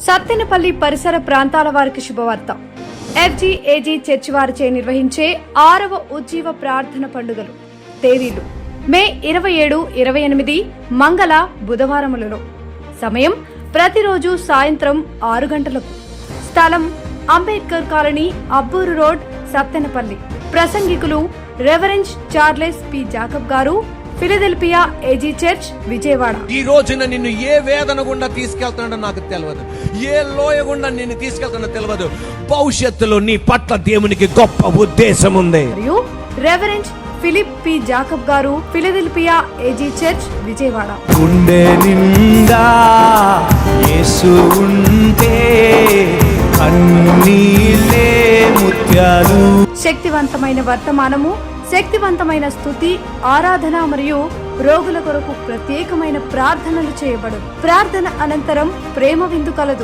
సత్తెనపల్లి పరిసర ప్రాంతాల వారికి శుభవార్త. FGAG చర్చి వారిచే నిర్వహించే 6వ ఉజ్జీవ ప్రార్థన పండుగలు. తేదీలు మే 27, 28 మంగళ బుధవారములలో. సమయం ప్రతిరోజు సాయంత్రం 6 గంటలకు. స్థలం అంబేద్కర్ కాలనీ, అబ్బూరు రోడ్, సత్తెనపల్లి. ప్రసంగికులు reverend Charles P Jacob garu, Philadelphia AG church, Vijayawada. ఈ రోజున నిన్ను ఏ వేదన గుండా తీసుకెళ్తాడో నాకు తెలియదు, ఏ లోయ గుండా నిన్ను తీసుకెళ్తాడో తెలియదు. భవిష్యత్తులో నీ పట్ల దేవునికి గొప్ప ఉద్దేశం ఉంది. మరియు reverend Philip P Jacob garu, Philadelphia AG church, Vijayawada. గుండె నిండా యేసు ఉంటే కన్నీలే ముత్యాలు. శక్తివంతమైన వర్తమానము, శక్తివంతమైన స్తుతి, ఆరాధన మరియు రోగుల కొరకు ప్రత్యేకమైన ప్రార్థనలు చేయబడు. ప్రార్థన అనంతరం ప్రేమ విందు కలదు.